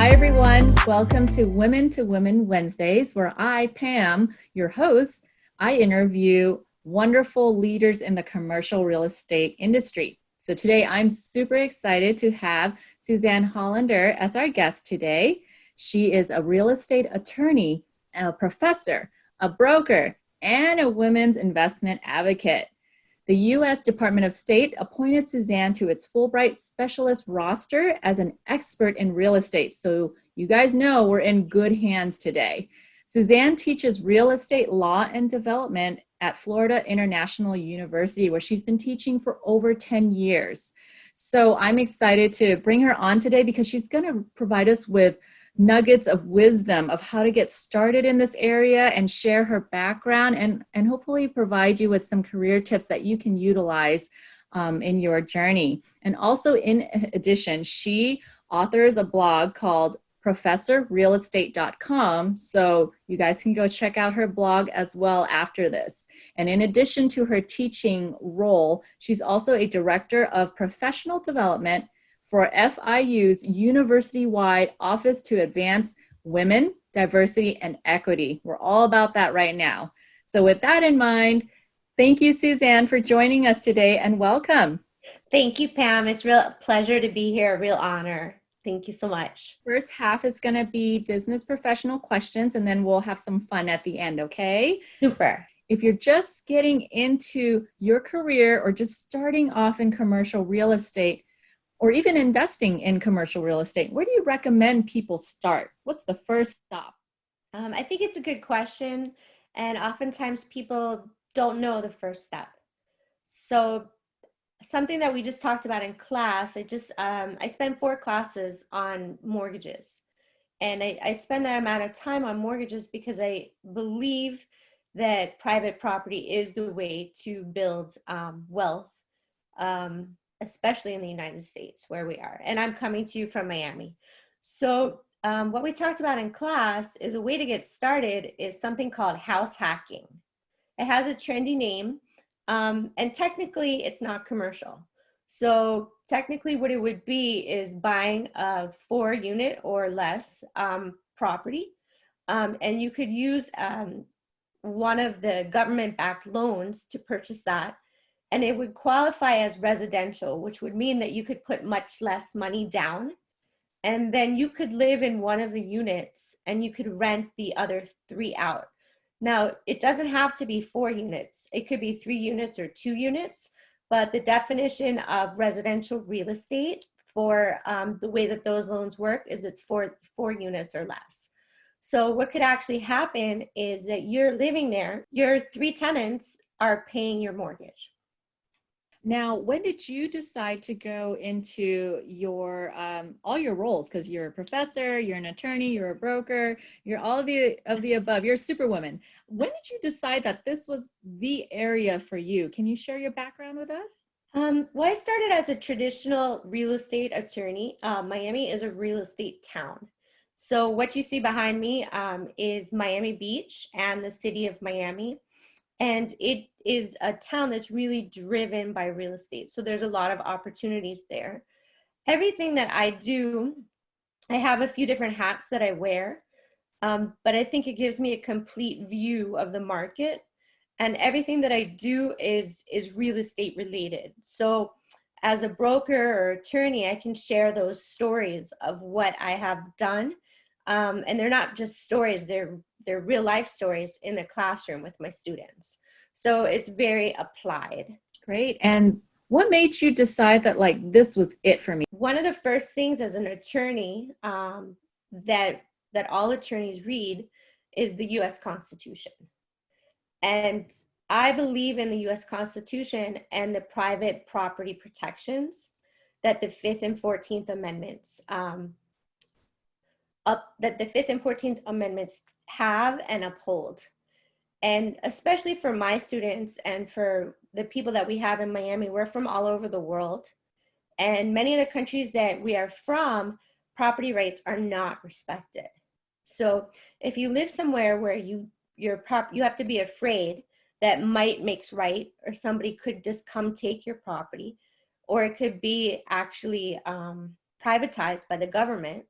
Hi, everyone. Welcome to Women Wednesdays, where I, Pam, your host, I interview wonderful leaders in the commercial real estate industry. So today I'm super excited to have Suzanne Hollander as our guest today. She is a real estate attorney, a professor, a broker, and a women's investment advocate. The U.S. Department of State appointed Suzanne to its Fulbright Specialist roster as an expert in real estate. So you guys know we're in good hands today. Suzanne teaches real estate law and development at Florida International University, where she's been teaching for over 10 years. So I'm excited to bring her on today because she's going to provide us with nuggets of wisdom of how to get started in this area and share her background and hopefully provide you with some career tips that you can utilize in your journey. And also, in addition, she authors a blog called professorrealestate.com. So you guys can go check out her blog as well after this. And in addition to her teaching role, she's also a director of professional development for FIU's university-wide Office to Advance Women, Diversity, and Equity. We're all about that right now. So with that in mind, thank you, Suzanne, for joining us today, and welcome. Thank you, Pam. It's a real pleasure to be here, a real honor. Thank you so much. First half is going to be business professional questions, and then we'll have some fun at the end, okay? Super. If you're just getting into your career or just starting off in commercial real estate, or even investing in commercial real estate, where do you recommend people start? What's the first stop? I think it's a good question, and oftentimes people don't know the first step. So something that we just talked about in class, I spent 4 classes on mortgages, and I spend that amount of time on mortgages because I believe that private property is the way to build wealth, especially in the United States where we are. And I'm coming to you from Miami. So what we talked about in class is a way to get started is something called house hacking. It has a trendy name, and technically it's not commercial. So technically what it would be is buying a 4-unit or less property, and you could use one of the government-backed loans to purchase that. And it would qualify as residential, which would mean that you could put much less money down. And then you could live in one of the units and you could rent the other 3 out. Now, it doesn't have to be 4 units. It could be 3 units or 2 units. But the definition of residential real estate for the way that those loans work is it's 4 units or less. So what could actually happen is that you're living there, your 3 tenants are paying your mortgage. Now, when did you decide to go into your all your roles? Because you're a professor, you're an attorney, you're a broker, you're all of the above. You're a superwoman. When did you decide that this was the area for you? Can you share your background with us? Well, I started as a traditional real estate attorney. Miami is a real estate town. So what you see behind me is Miami Beach and the city of Miami. And it is a town that's really driven by real estate. So there's a lot of opportunities there. Everything that I do, I have a few different hats that I wear, but I think it gives me a complete view of the market. And everything that I do is real estate related. So as a broker or attorney, I can share those stories of what I have done. And they're not just stories, they're real life stories in the classroom with my students. So it's very applied. Great. And what made you decide that like this was it for me? One of the first things as an attorney that all attorneys read is the U.S. Constitution. And I believe in the U.S. Constitution and the private property protections that the 5th and 14th Amendments have and uphold. And especially for my students and for the people that we have in Miami, we're from all over the world. And many of the countries that we are from, property rights are not respected. So if you live somewhere where you have to be afraid that might makes right, or somebody could just come take your property, or it could be actually privatized by the government,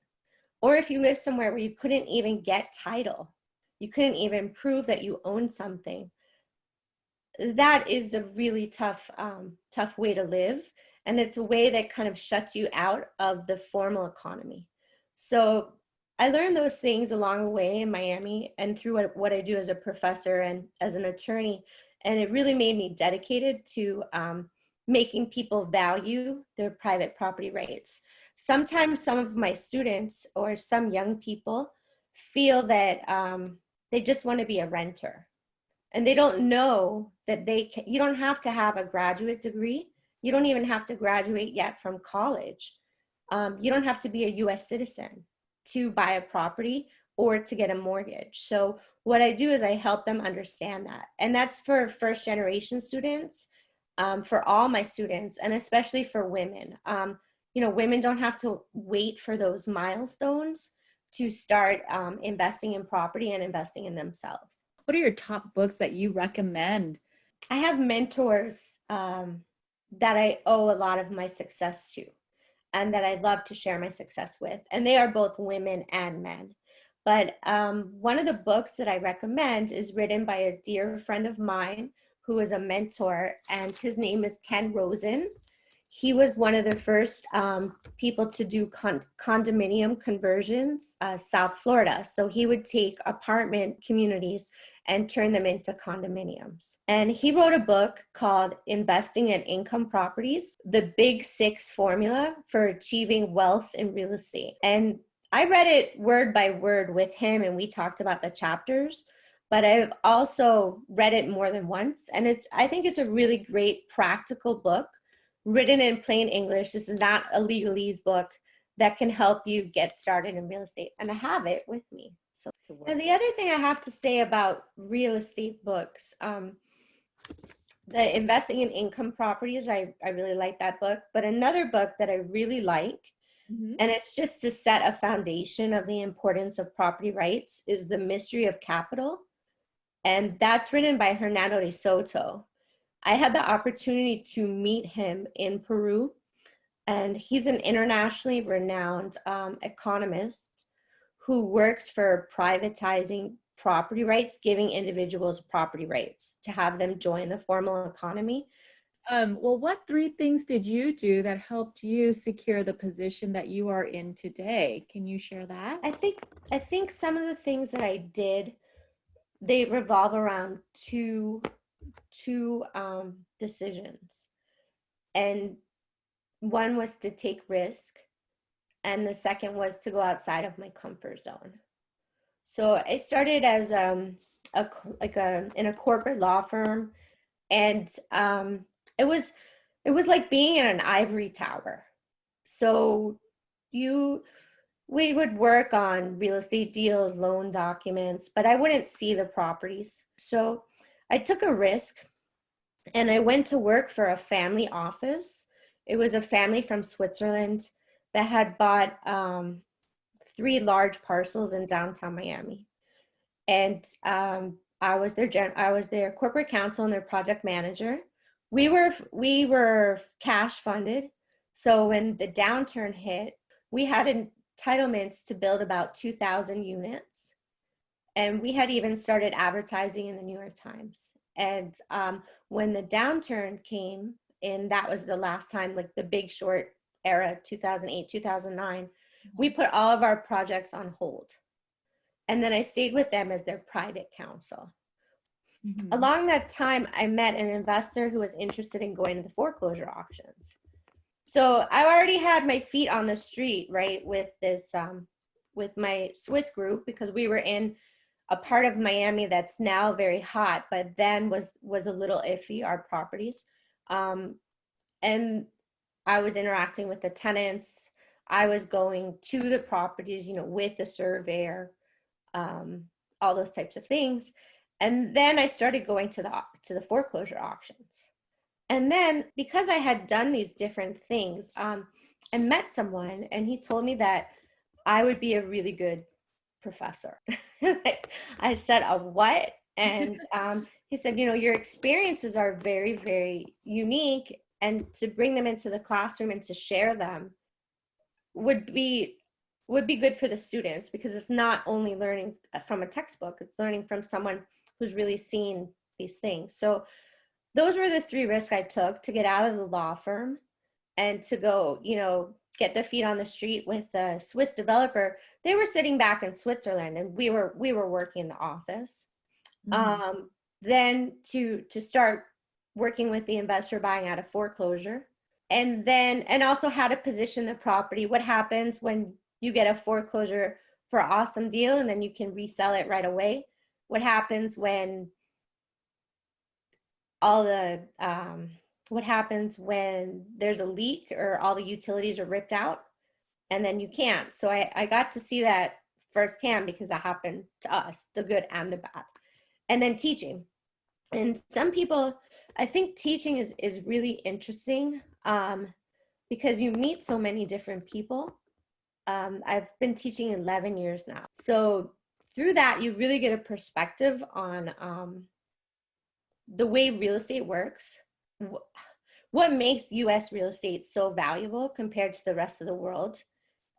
or if you live somewhere where you couldn't even get title, you couldn't even prove that you own something, that is a really tough way to live. And it's a way that kind of shuts you out of the formal economy. So I learned those things along the way in Miami and through what I do as a professor and as an attorney. And it really made me dedicated to making people value their private property rights. Sometimes some of my students or some young people feel that they just want to be a renter. And they don't know that you don't have to have a graduate degree. You don't even have to graduate yet from college. You don't have to be a US citizen to buy a property or to get a mortgage. So what I do is I help them understand that. And that's for first generation students, for all my students, and especially for women. Women don't have to wait for those milestones to start investing in property and investing in themselves. What are your top books that you recommend? I have mentors that I owe a lot of my success to and that I love to share my success with. And they are both women and men. But one of the books that I recommend is written by a dear friend of mine who is a mentor, and his name is Ken Rosen. He was one of the first people to do condominium conversions, South Florida. So he would take apartment communities and turn them into condominiums. And he wrote a book called Investing in Income Properties, the Big Six Formula for Achieving Wealth in Real Estate. And I read it word by word with him, and we talked about the chapters, but I've also read it more than once. And I think it's a really great practical book written in plain English. This is not a legalese book that can help you get started in real estate. And I have it with me. So, and the other thing I have to say about real estate books, the Investing in Income Properties, I really like that book. But another book that I really like, and it's just to set a foundation of the importance of property rights, is The Mystery of Capital. And that's written by Hernando de Soto. I had the opportunity to meet him in Peru, and he's an internationally renowned economist who works for privatizing property rights, giving individuals property rights to have them join the formal economy. Well, what 3 things did you do that helped you secure the position that you are in today? Can you share that? I think some of the things that I did, they revolve around two decisions. And one was to take risk, and the second was to go outside of my comfort zone. So I started as in a corporate law firm, and it was like being in an ivory tower. So we would work on real estate deals, loan documents, but I wouldn't see the properties. So I took a risk, and I went to work for a family office. It was a family from Switzerland that had bought 3 large parcels in downtown Miami. And I was their corporate counsel and their project manager. We were cash funded. So when the downturn hit, we had entitlements to build about 2,000 units. And we had even started advertising in the New York Times. And when the downturn came, and that was the last time, like the Big Short era, 2008, 2009, we put all of our projects on hold. And then I stayed with them as their private counsel. Along that time, I met an investor who was interested in going to the foreclosure auctions. So I already had my feet on the street, right, with this, with my Swiss group, because we were in a part of Miami that's now very hot, but then was a little iffy, our properties. And I was interacting with the tenants. I was going to the properties, with the surveyor, all those types of things. And then I started going to the foreclosure auctions. And then because I had done these different things, I met someone, and he told me that I would be a really good professor. I said, a what? And he said, your experiences are very, very unique, and to bring them into the classroom and to share them would be would be good for the students, because it's not only learning from a textbook, it's learning from someone who's really seen these things. So those were the 3 risks I took to get out of the law firm and to go, get their feet on the street with a Swiss developer. They were sitting back in Switzerland, and we were working in the office. Then to start working with the investor buying out of foreclosure, and also how to position the property. What happens when you get a foreclosure for an awesome deal and then you can resell it right away? What happens when what happens when there's a leak or all the utilities are ripped out and then you can't? So I got to see that firsthand, because that happened to us, the good and the bad. And then teaching. And some people, I think teaching is really interesting, because you meet so many different people. I've been teaching 11 years now. So through that, you really get a perspective on the way real estate works, what makes US real estate so valuable compared to the rest of the world,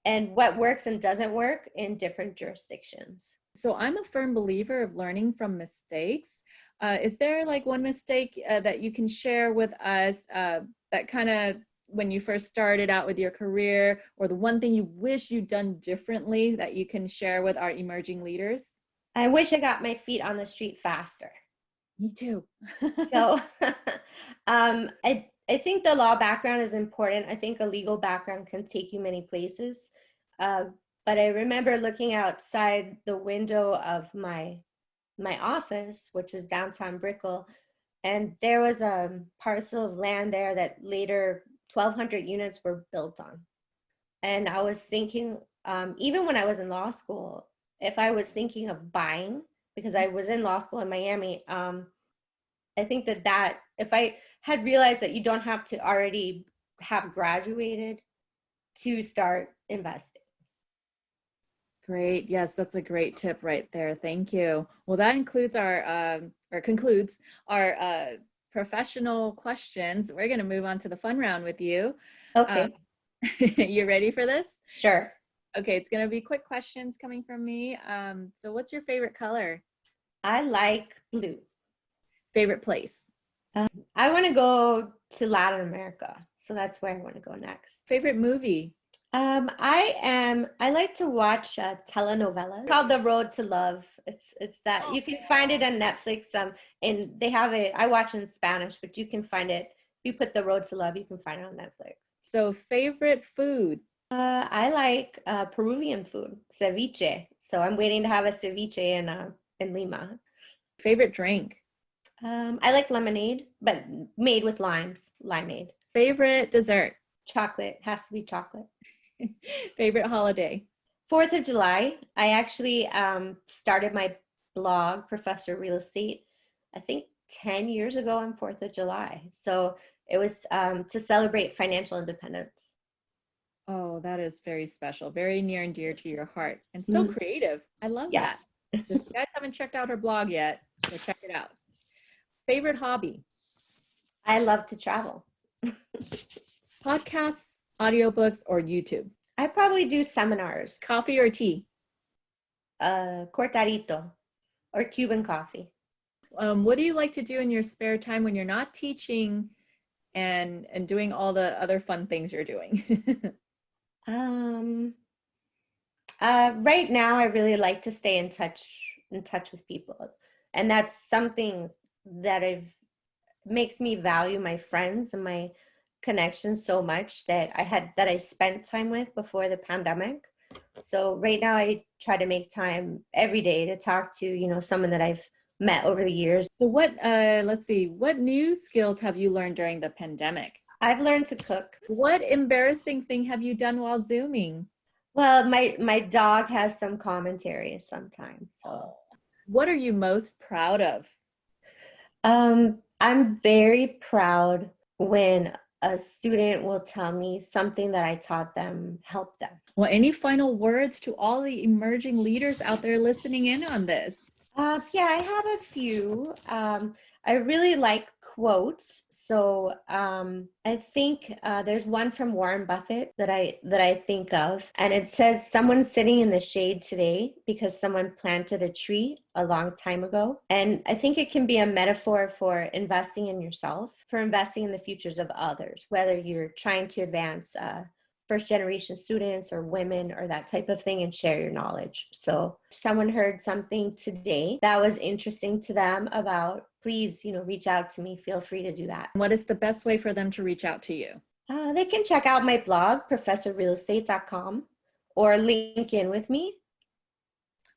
and what works and doesn't work in different jurisdictions. So I'm a firm believer of learning from mistakes. Is there like one mistake that you can share with us that kind of, when you first started out with your career, or the one thing you wish you'd done differently that you can share with our emerging leaders? I wish I got my feet on the street faster. Me too. So I think the law background is important. I think a legal background can take you many places. But I remember looking outside the window of my office, which was downtown Brickell, and there was a parcel of land there that later 1,200 units were built on. And I was thinking, even when I was in law school, if I was thinking of buying, because I was in law school in Miami, I think that if I had realized that you don't have to already have graduated to start investing. Great. Yes, that's a great tip right there. Thank you. Well, that concludes our professional questions. We're going to move on to the fun round with you. Okay. You ready for this? Sure. Okay, it's going to be quick questions coming from me. So what's your favorite color? I like blue. Favorite place? I want to go to Latin America. So that's where I want to go next. Favorite movie? I like to watch telenovelas called The Road to Love. It's that you can find it on Netflix. And they have it. I watch in Spanish, but you can find it. If you put The Road to Love, you can find it on Netflix. So favorite food? I like Peruvian food, ceviche. So I'm waiting to have a ceviche in Lima. Favorite drink? I like lemonade, but made with limeade. Favorite dessert? Chocolate. Has to be chocolate. Favorite holiday? 4th of July. I actually started my blog, Professor Real Estate, I think 10 years ago on 4th of July. So it was to celebrate financial independence. Oh, that is very special. Very near and dear to your heart. And so creative. I love that. If you guys haven't checked out her blog yet, so check it out. Favorite hobby? I love to travel. Podcasts, audiobooks, or YouTube? I probably do seminars. Coffee or tea? Cortadito or Cuban coffee. What do you like to do in your spare time when you're not teaching and doing all the other fun things you're doing? Right now, I really like to stay in touch with people, and that's something that makes me value my friends and my connections so much that I spent time with before the pandemic. So right now, I try to make time every day to talk to someone that I've met over the years. So what new skills have you learned during the pandemic? I've learned to cook. What embarrassing thing have you done while Zooming? Well, my dog has some commentary sometimes. So. What are you most proud of? I'm very proud when a student will tell me something that I taught them helped them. Well, any final words to all the emerging leaders out there listening in on this? Yeah, I have a few. I really like quotes. So I think there's one from Warren Buffett that I think of, and it says, "Someone's sitting in the shade today because someone planted a tree a long time ago." And I think it can be a metaphor for investing in yourself, for investing in the futures of others, whether you're trying to advance first generation students or women or that type of thing, and share your knowledge. So if someone heard something today that was interesting to them about, please, reach out to me. Feel free to do that. What is the best way for them to reach out to you? They can check out my blog, professorrealestate.com, or link in with me.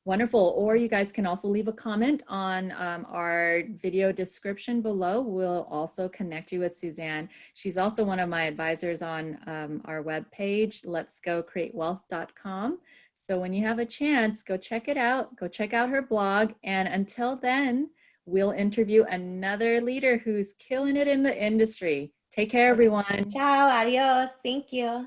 Wonderful. Or you guys can also leave a comment on our video description below. We'll also connect you with Suzanne. She's also one of my advisors on our webpage, letsgocreatewealth.com. So when you have a chance, go check it out. Go check out her blog. And until then, we'll interview another leader who's killing it in the industry. Take care, everyone. Ciao, adios. Thank you.